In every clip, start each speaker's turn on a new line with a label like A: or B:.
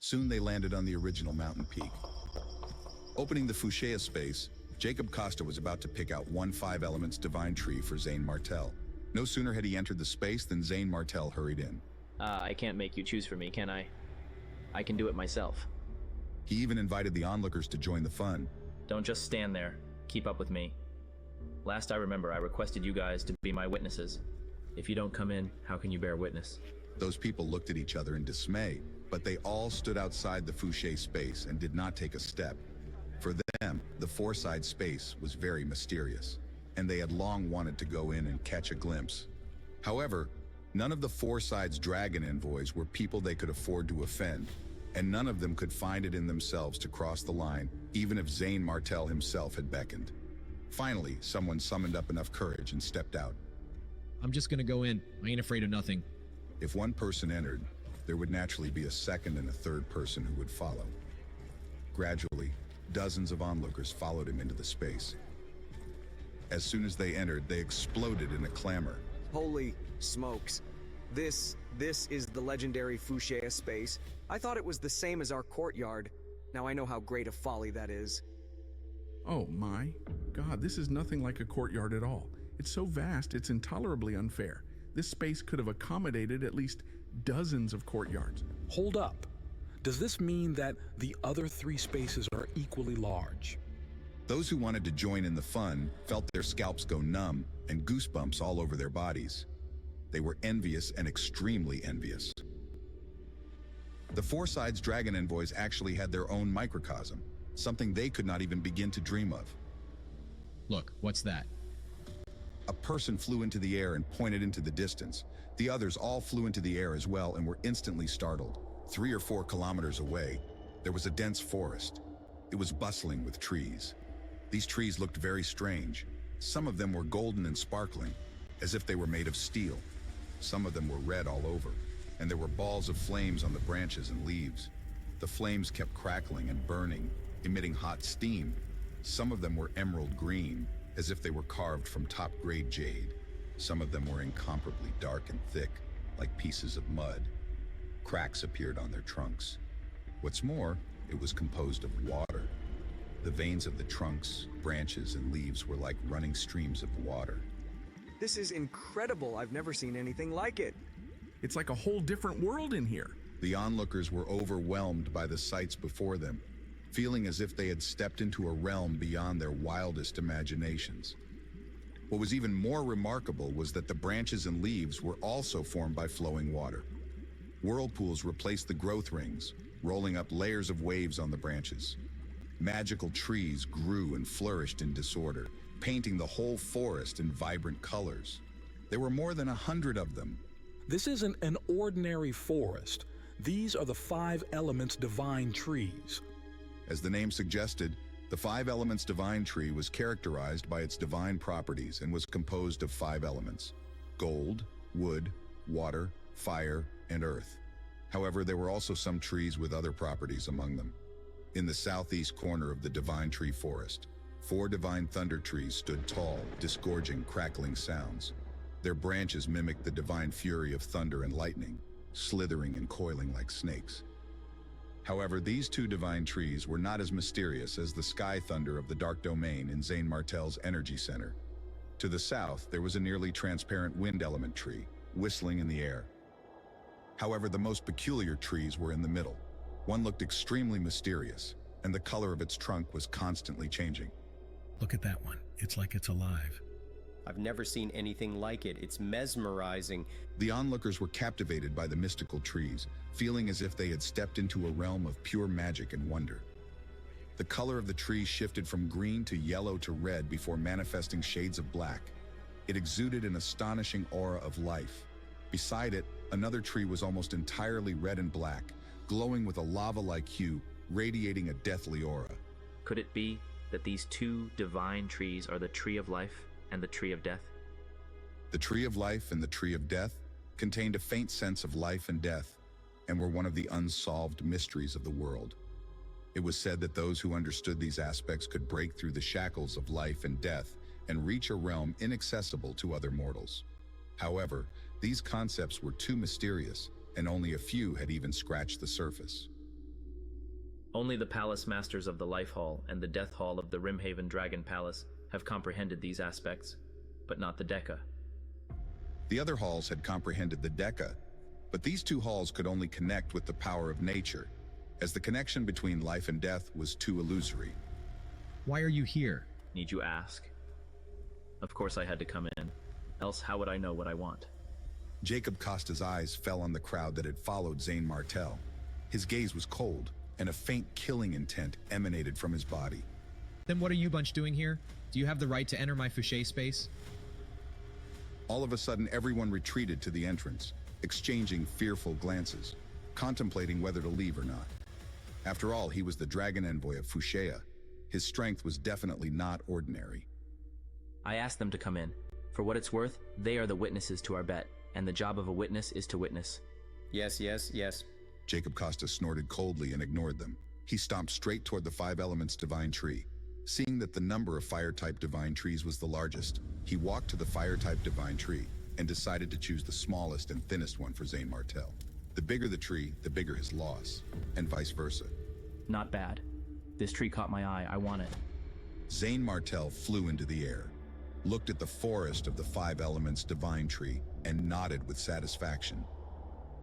A: Soon they landed on the original mountain peak. Opening the Fucha space, Jacob Costa was about to pick out one 5 elements divine tree for Zane Martel. No sooner had he entered the space than Zane Martel hurried in.
B: I can't make you choose for me, can I? I can do it myself.
A: He even invited the onlookers to join the fun.
B: Don't just stand there. Keep up with me. Last I remember, I requested you guys to be my witnesses. If you don't come in, how can you bear witness?
A: Those people looked at each other in dismay, but they all stood outside the Fucha space and did not take a step. For them, the 4-side space was very mysterious, and they had long wanted to go in and catch a glimpse. However, none of the 4-side's dragon envoys were people they could afford to offend, and none of them could find it in themselves to cross the line, even if Zane Martel himself had beckoned. Finally, someone summoned up enough courage and stepped out.
C: I'm just gonna go in. I ain't afraid of nothing.
A: If one person entered, there would naturally be a second and a third person who would follow. Gradually, dozens of onlookers followed him into the space. As soon as they entered, they exploded in a clamor.
D: Holy smokes. This is the legendary Fucha space. I thought it was the same as our courtyard. Now I know how great a folly that is.
E: Oh my God, this is nothing like a courtyard at all. It's so vast, it's intolerably unfair. This space could have accommodated at least dozens of courtyards.
F: Hold up. Does this mean that the other 3 spaces are equally large?
A: Those who wanted to join in the fun felt their scalps go numb and goosebumps all over their bodies. They were envious and extremely envious. The 4-side's dragon envoys actually had their own microcosm, something they could not even begin to dream of.
C: Look, what's that?
A: A person flew into the air and pointed into the distance. The others all flew into the air as well and were instantly startled. 3 or 4 kilometers away, there was a dense forest. It was bustling with trees. These trees looked very strange. Some of them were golden and sparkling, as if they were made of steel. Some of them were red all over, and there were balls of flames on the branches and leaves. The flames kept crackling and burning, emitting hot steam. Some of them were emerald green, as if they were carved from top-grade jade. Some of them were incomparably dark and thick, like pieces of mud. Cracks appeared on their trunks. What's more, it was composed of water. The veins of the trunks, branches, and leaves were like running streams of water.
D: This is incredible. I've never seen anything like it.
E: It's like a whole different world in here.
A: The onlookers were overwhelmed by the sights before them, feeling as if they had stepped into a realm beyond their wildest imaginations. What was even more remarkable was that the branches and leaves were also formed by flowing water. Whirlpools replaced the growth rings, rolling up layers of waves on the branches. Magical trees grew and flourished in disorder, painting the whole forest in vibrant colors. There were more than 100 of them.
F: This isn't an ordinary forest. These are the 5 elements divine trees.
A: As the name suggested, the 5 elements divine tree was characterized by its divine properties and was composed of 5 elements: gold, wood, water, fire, and earth. However, there were also some trees with other properties among them. In the southeast corner of the divine tree forest, 4 divine thunder trees stood tall, disgorging crackling sounds. Their branches mimicked the divine fury of thunder and lightning, slithering and coiling like snakes. However, these 2 divine trees were not as mysterious as the sky thunder of the dark domain in Zane Martel's energy center. To the south, there was a nearly transparent wind element tree, whistling in the air. However, the most peculiar trees were in the middle. One looked extremely mysterious, and the color of its trunk was constantly changing.
G: Look at that one. It's like it's alive.
H: I've never seen anything like it. It's mesmerizing.
A: The onlookers were captivated by the mystical trees, feeling as if they had stepped into a realm of pure magic and wonder. The color of the tree shifted from green to yellow to red before manifesting shades of black. It exuded an astonishing aura of life. Beside it, another tree was almost entirely red and black, glowing with a lava-like hue, radiating a deathly aura.
B: Could it be that these 2 divine trees are the tree of life and the tree of death?
A: The tree of life and the tree of death contained a faint sense of life and death, and were one of the unsolved mysteries of the world. It was said that those who understood these aspects could break through the shackles of life and death and reach a realm inaccessible to other mortals. However, these concepts were too mysterious, and only a few had even scratched the surface.
B: Only the Palace Masters of the Life Hall and the Death Hall of the Rimhaven Dragon Palace have comprehended these aspects, but not the Deca.
A: The other halls had comprehended the Deca, but these two halls could only connect with the power of nature, as the connection between life and death was too illusory.
C: Why are you here?
B: Need you ask? Of course I had to come in, else how would I know what I want?
A: Jacob Costa's eyes fell on the crowd that had followed Zane Martel. His gaze was cold, and a faint killing intent emanated from his body.
C: Then what are you bunch doing here? Do you have the right to enter my Fucha space?
A: All of a sudden, everyone retreated to the entrance, exchanging fearful glances, contemplating whether to leave or not. After all, he was the dragon envoy of Fucha. His strength was definitely not ordinary.
B: I asked them to come in. For what it's worth, they are the witnesses to our bet, and the job of a witness is to witness.
H: Yes, yes, yes.
A: Jacob Costa snorted coldly and ignored them. He stomped straight toward the Five Elements Divine Tree. Seeing that the number of Fire-type Divine Trees was the largest, he walked to the Fire-type Divine Tree and decided to choose the smallest and thinnest one for Zane Martel. The bigger the tree, the bigger his loss, and vice versa.
B: Not bad. This tree caught my eye. I want it.
A: Zane Martel flew into the air, looked at the forest of the Five Elements Divine Tree, and nodded with satisfaction.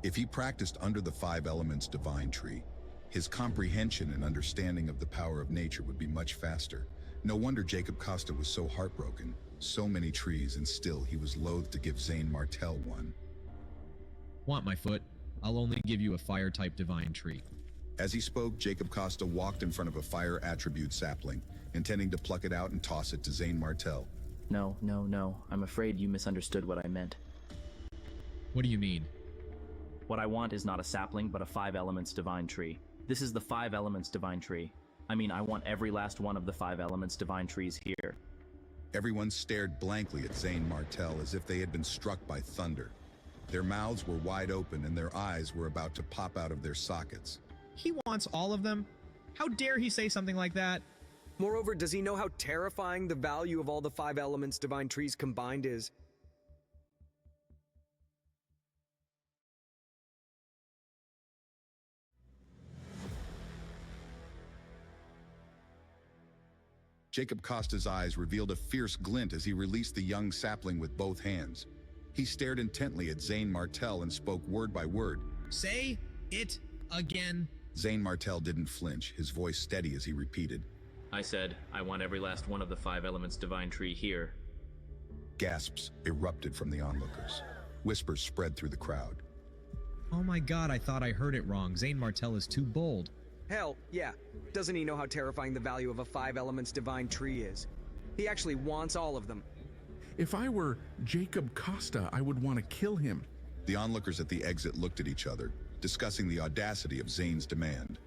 A: If he practiced under the Five Elements Divine Tree, his comprehension and understanding of the power of nature would be much faster. No wonder Jacob Costa was so heartbroken. So many trees, and still he was loath to give Zane Martel one.
C: Want my foot? I'll only give you a fire-type divine tree.
A: As he spoke, Jacob Costa walked in front of a fire attribute sapling, intending to pluck it out and toss it to Zane Martel.
B: No, no, no. I'm afraid you misunderstood what I meant.
C: What do you mean?
B: What I want is not a sapling, but a Five Elements Divine Tree. This is the Five Elements Divine Tree. I mean, I want every last one of the Five Elements Divine Trees here.
A: Everyone stared blankly at Zane Martel as if they had been struck by thunder. Their mouths were wide open and their eyes were about to pop out of their sockets.
C: He wants all of them? How dare he say something like that?
D: Moreover, does he know how terrifying the value of all the Five Elements Divine Trees combined is?
A: Jacob Costa's eyes revealed a fierce glint as he released the young sapling with both hands. He stared intently at Zane Martel and spoke word by word.
C: Say it again.
A: Zane Martel didn't flinch, his voice steady as he repeated.
B: I said, I want every last one of the Five Elements Divine Tree here.
A: Gasps erupted from the onlookers. Whispers spread through the crowd.
C: Oh my god, I thought I heard it wrong. Zane Martel is too bold.
D: Hell, yeah. Doesn't he know how terrifying the value of a Five Elements Divine Tree is? He actually wants all of them.
E: If I were Jacob Costa, I would want to kill him.
A: The onlookers at the exit looked at each other, discussing the audacity of Zane's demand.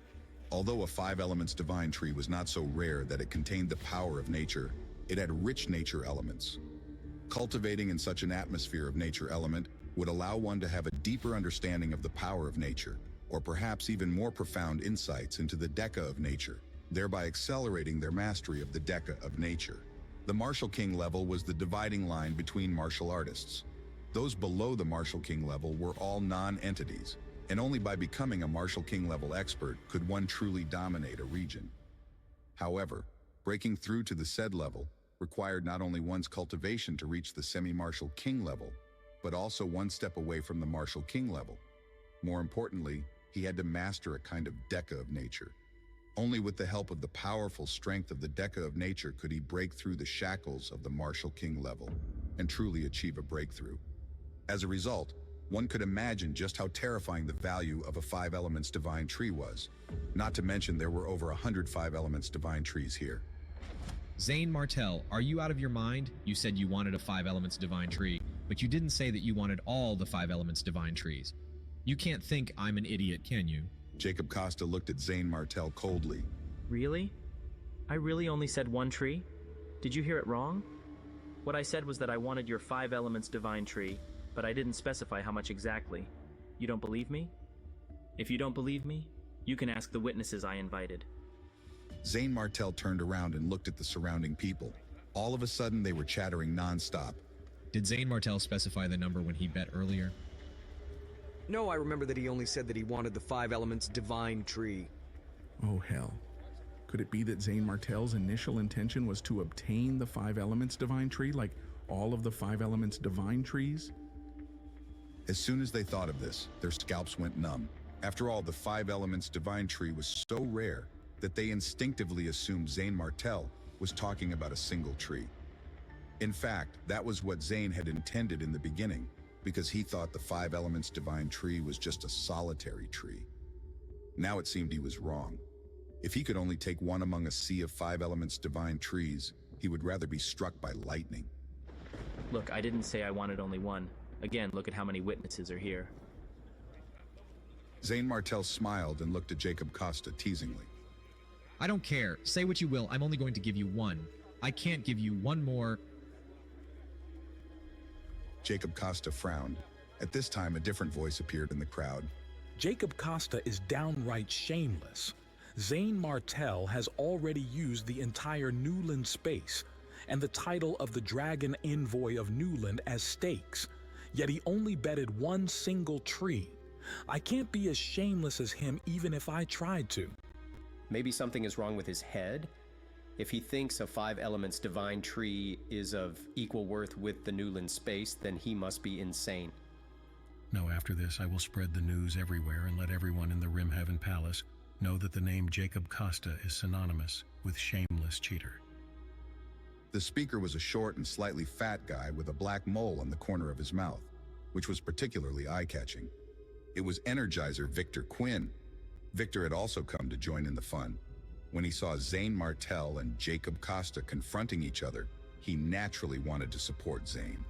A: Although a Five Elements Divine Tree was not so rare that it contained the power of nature, it had rich nature elements. Cultivating in such an atmosphere of nature element would allow one to have a deeper understanding of the power of nature, or perhaps even more profound insights into the Deca of nature, thereby accelerating their mastery of the Deca of nature. The Martial King level was the dividing line between martial artists. Those below the Martial King level were all non-entities, and only by becoming a Martial King level expert could one truly dominate a region. However, breaking through to the said level required not only one's cultivation to reach the semi-Martial King level, but also one step away from the Martial King level. More importantly, he had to master a kind of Deca of nature. Only with the help of the powerful strength of the Deca of nature could he break through the shackles of the Martial King level and truly achieve a breakthrough. As a result, one could imagine just how terrifying the value of a Five Elements Divine Tree was. Not to mention there were over 100 Five Elements Divine Trees here.
C: Zane Martel, are you out of your mind? You said you wanted a Five Elements Divine Tree, but you didn't say that you wanted all the Five Elements Divine Trees. You can't think I'm an idiot, can you?
A: Jacob Costa looked at Zane Martel coldly.
B: Really? I really only said one tree? Did you hear it wrong? What I said was that I wanted your Five Elements Divine Tree, but I didn't specify how much exactly. You don't believe me? If you don't believe me, you can ask the witnesses I invited.
A: Zane Martel turned around and looked at the surrounding people. All of a sudden, they were chattering nonstop.
C: Did Zane Martel specify the number when he bet earlier?
D: No, I remember that he only said that he wanted the Five Elements Divine Tree.
E: Oh hell. Could it be that Zane Martel's initial intention was to obtain the 5 Elements Divine Tree, like all of the 5 Elements Divine Trees?
A: As soon as they thought of this, their scalps went numb. After all, the 5 Elements Divine Tree was so rare that they instinctively assumed Zane Martel was talking about a single tree. In fact, that was what Zane had intended in the beginning, because he thought the 5 Elements Divine Tree was just a solitary tree. Now it seemed he was wrong. If he could only take one among a sea of 5 Elements Divine Trees, he would rather be struck by lightning.
B: Look, I didn't say I wanted only one. Again, look at how many witnesses are here.
A: Zane Martel smiled and looked at Jacob Costa teasingly.
C: I don't care. Say what you will. I'm only going to give you one. I can't give you one more.
A: Jacob Costa frowned. At this time, a different voice appeared in the crowd.
F: Jacob Costa is downright shameless. Zane Martel has already used the entire Newland space and the title of the Dragon Envoy of Newland as stakes, yet he only betted one single tree. I can't be as shameless as him even if I tried to.
H: Maybe something is wrong with his head? If he thinks a 5 Elements Divine Tree is of equal worth with the Newland space, then he must be insane.
G: No, after this I will spread the news everywhere and let everyone in the Rimhaven Palace know that the name Jacob Costa is synonymous with shameless cheater.
A: The speaker was a short and slightly fat guy with a black mole on the corner of his mouth, which was particularly eye-catching. It was Energizer Victor Quinn. Victor had also come to join in the fun. When he saw Zane Martel and Jacob Costa confronting each other, he naturally wanted to support Zane.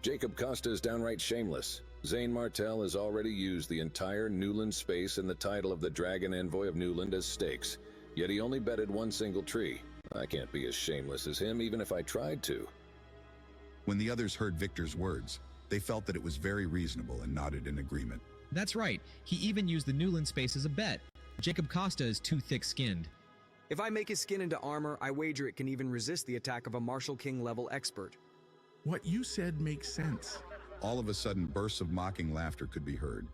I: Jacob Costa is downright shameless. Zane Martel has already used the entire Newland space and the title of the Dragon Envoy of Newland as stakes, yet he only betted one single tree. I can't be as shameless as him even if I tried to.
A: When the others heard Victor's words, they felt that it was very reasonable and nodded in agreement.
C: That's right. He even used the Newland space as a bet. Jacob Costa is too thick-skinned.
D: If I make his skin into armor, I wager it can even resist the attack of a Marshal King level expert.
E: What you said makes sense.
A: All of a sudden, bursts of mocking laughter could be heard.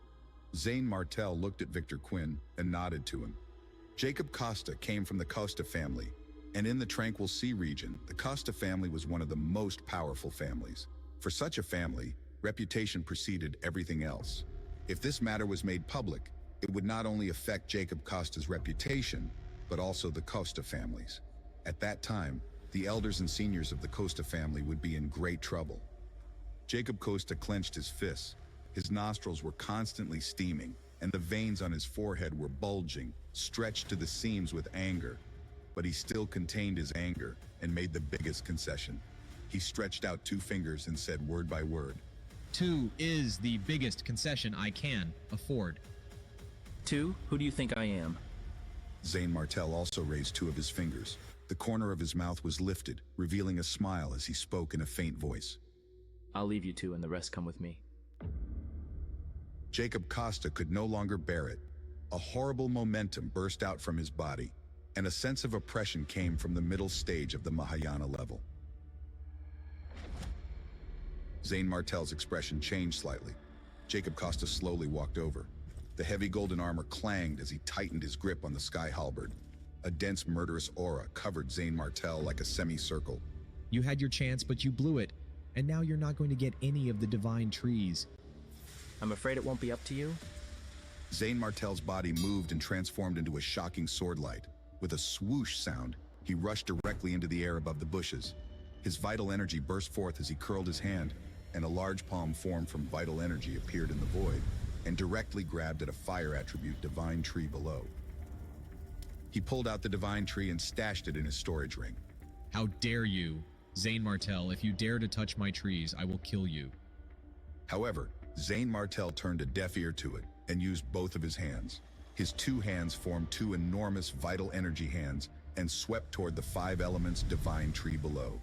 A: Zane Martel looked at Victor Quinn and nodded to him. Jacob Costa came from the Costa family, and in the Tranquil Sea region, the Costa family was one of the most powerful families. For such a family, reputation preceded everything else. If this matter was made public, it would not only affect Jacob Costa's reputation, but also the Costa families. At that time, the elders and seniors of the Costa family would be in great trouble. Jacob Costa clenched his fists. His nostrils were constantly steaming, and the veins on his forehead were bulging, stretched to the seams with anger. But he still contained his anger and made the biggest concession. He stretched out 2 fingers and said word by word,
C: 2 is the biggest concession I can afford.
B: 2, who do you think I am?
A: Zane Martel also raised 2 of his fingers. The corner of his mouth was lifted, revealing a smile as he spoke in a faint voice.
B: I'll leave you 2 and the rest come with me.
A: Jacob Costa could no longer bear it. A horrible momentum burst out from his body, and a sense of oppression came from the middle stage of the Mahayana level. Zane Martel's expression changed slightly. Jacob Costa slowly walked over. The heavy golden armor clanged as he tightened his grip on the sky halberd. A dense, murderous aura covered Zane Martel like a semicircle.
C: You had your chance, but you blew it. And now you're not going to get any of the divine trees.
B: I'm afraid it won't be up to you.
A: Zane Martel's body moved and transformed into a shocking swordlight. With a swoosh sound, he rushed directly into the air above the bushes. His vital energy burst forth as he curled his hand, and a large palm formed from vital energy appeared in the void and directly grabbed at a fire attribute divine tree below. He pulled out the divine tree and stashed it in his storage ring.
C: How dare you? Zane Martel, if you dare to touch my trees, I will kill you.
A: However, Zane Martel turned a deaf ear to it and used both of his hands. His 2 hands formed 2 enormous vital energy hands and swept toward the 5 Elements divine tree below.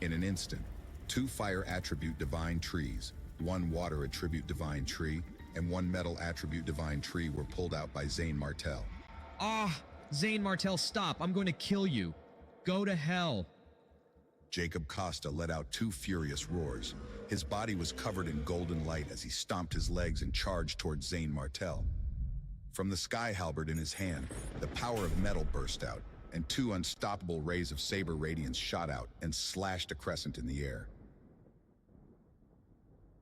A: In an instant, 2 fire attribute divine trees, 1 water attribute divine tree, and 1 metal attribute divine tree were pulled out by Zane Martel.
C: Ah! Zane Martel, stop! I'm going to kill you! Go to hell!
A: Jacob Costa let out 2 furious roars. His body was covered in golden light as he stomped his legs and charged toward Zane Martel. From the sky halberd in his hand, the power of metal burst out, and two unstoppable rays of saber radiance shot out and slashed a crescent in the air.